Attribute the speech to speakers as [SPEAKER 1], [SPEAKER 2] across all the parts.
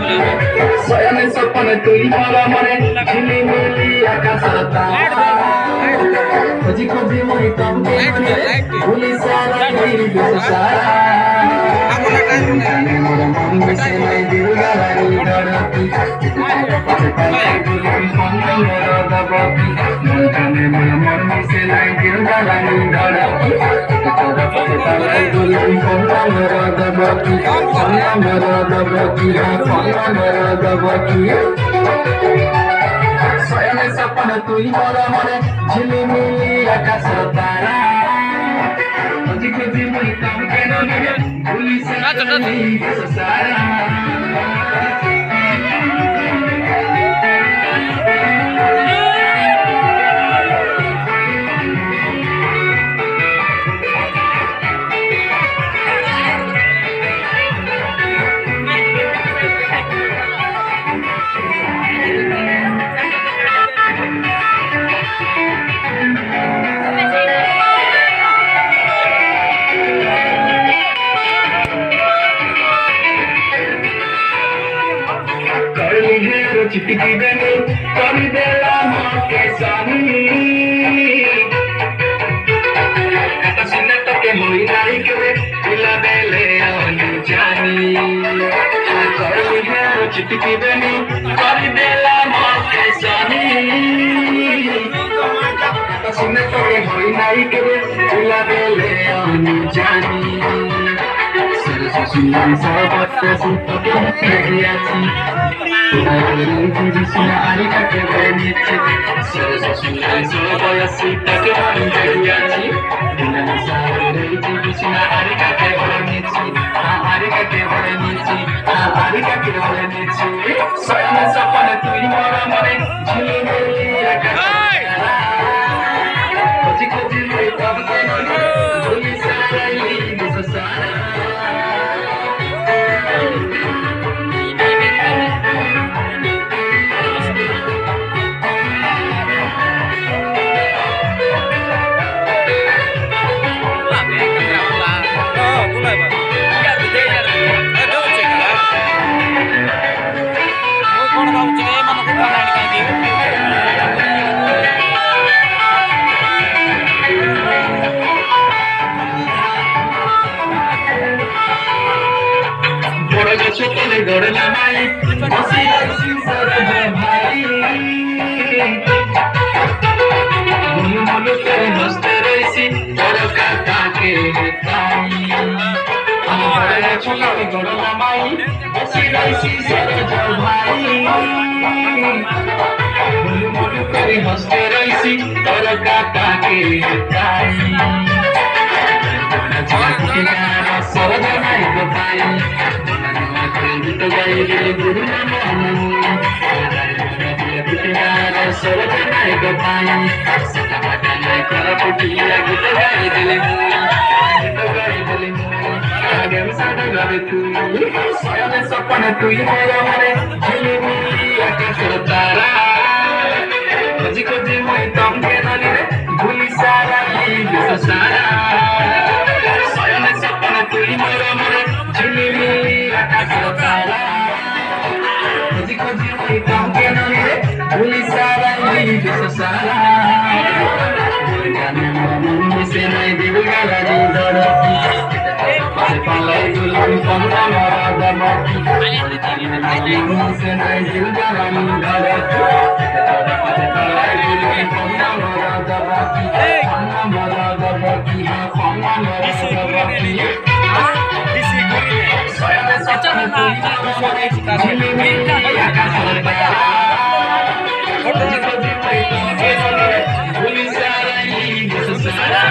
[SPEAKER 1] Soyame sopane tui mara mare, chili mili akasara tara. Khoji khoji moi tamke mane, bhuli sara gairi besara. Jane mora mon mise nai dil galari dorati. Palai gulum ponna mora dabati. Jane mora mon mise nai dil galari dorati. Palai gulum ponna mora dabati. Ponna mora dabati. Ponna mora dabati. Soyame sapana tui mora mare, झिलिमिली आकाश तारा खोजी खोजी मैं कम के न मिले भूली सकली सारा चिट्ठी देने कभी देला माँ के सानी कता सिन्ना तो के मोई नाई के दिला बेले आनी जानी कभी है चिट्ठी देने कभी देला माँ के सानी कता सिन्ना तो के मोई नाई के दिला बेले आनी जानी सरसुई सरबत सुतो के दियाची Sina ari kake benichi, sina soya sita ke benichi. Dina sare sina ari kake benichi, ari kake benichi, ari kake benichi. Soya me sapane tui mora mare, jhili mili akasara. Khoji khoji moi tab ke nani, jhuli sarai bisasara. Chotole gore na mai, basi basi sara bhai. Mulu mulu kare haste raisi, karo kata ke tai. Amare chotole gore na mai, basi basi sara bhai. Mulu mulu kare haste raisi, karo kata ke tai. Jati na sara nai ko tai. Gita gai dile guru namu, gita gai sara nai ko tai. Sata mata nai kara putiya gita gai dile agam sada gabe tu. Soya me sapane tui mora mare, झिलिमिली आकाश तारा. खोजी खोजी moi tamke nani re, bhuli sara bisasara. Soya me sapane tui mora mare, झिलिमिली आकाश तारा. खोजी खोजी moi tamke nani re, bhuli sara bisasara. Jane mora mon mise nai dil galari dorati. Palai gulum ponna mora dabati. Mise nai dil galari dorati. Palai gulum ponna mora dabati. Ponna mora dabati. Ponna mora dabati. Soya me sapane tui mora mare, झिलिमिली आकाश तारा. खोजी खोजी moi tamke nani re, bhuli sarai bisasara.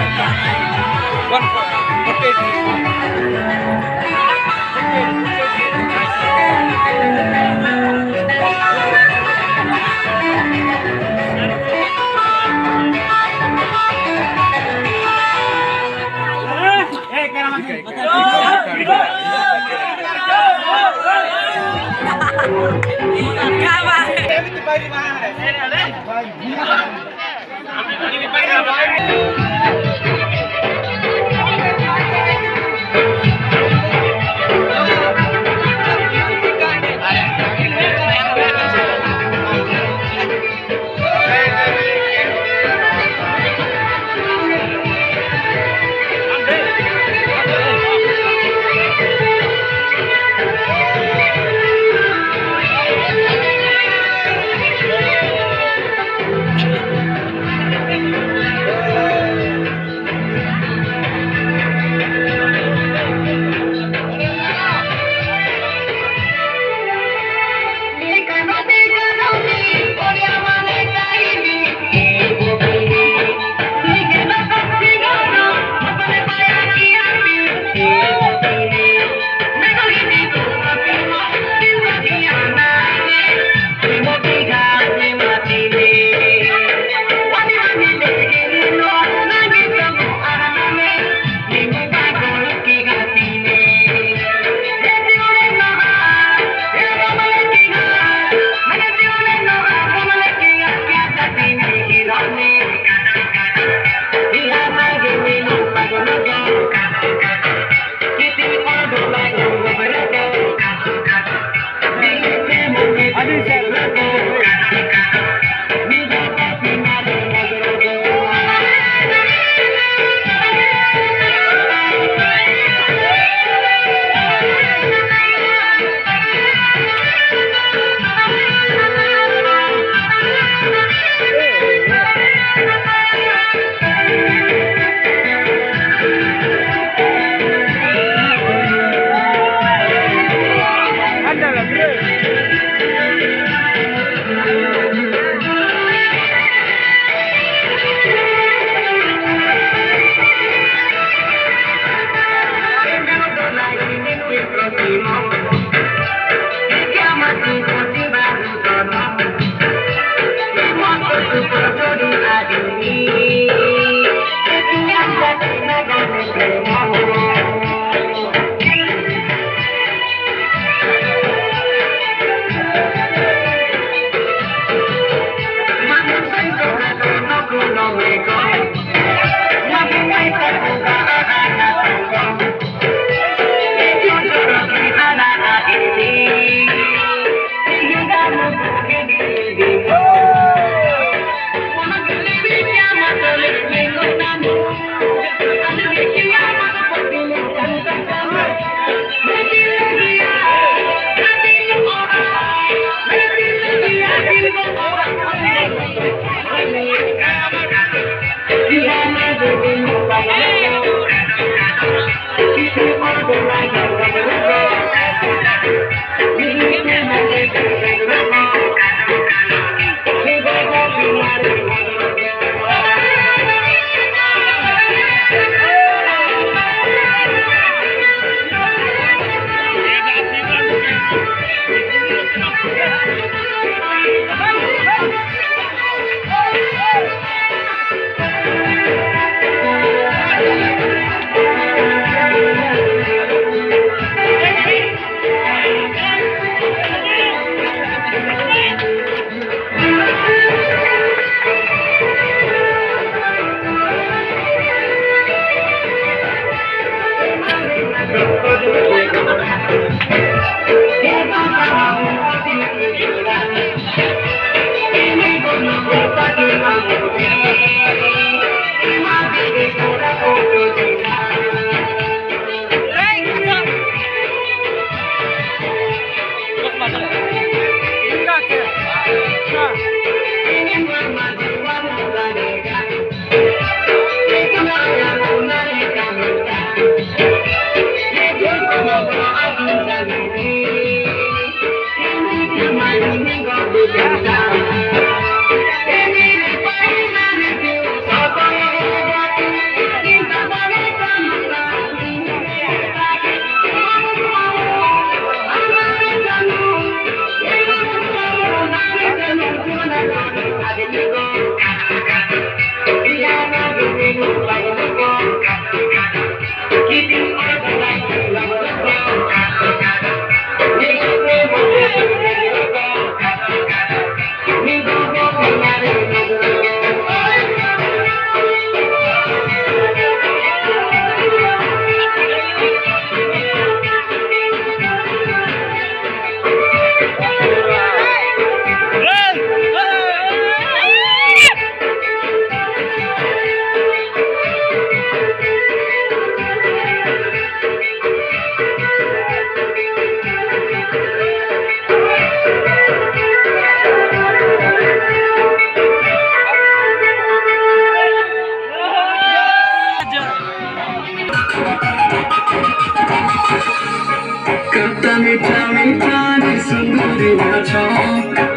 [SPEAKER 1] कता मीठा मीठा नि सुन्दरी छ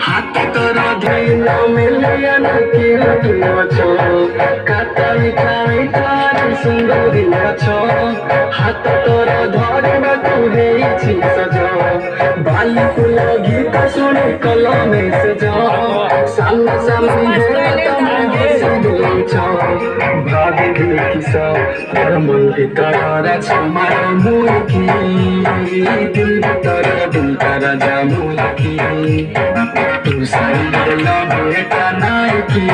[SPEAKER 1] हात तर धैल मिलियन किलो छ कता मीठा मीठा नि सुन्दरी छ हात तर धरेर तुहे छि सज बाली फुल गीत सुने कलमे सज सामने सामने भाभी देखी सब मन भितर छमार मुखी दिल भितर दिलका जामुखी तू साइड भेटा नाइकी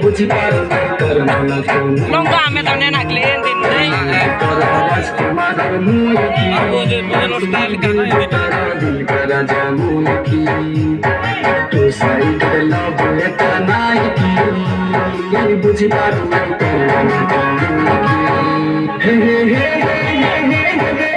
[SPEAKER 1] बुझी पारो तर मन
[SPEAKER 2] Nongga ame tamne naklin din dai.
[SPEAKER 1] राजकुमार मुखी दिलका जामुखी तू साइड भेटा नाइकी बुझी पारो तर मन हे हे हे हे हे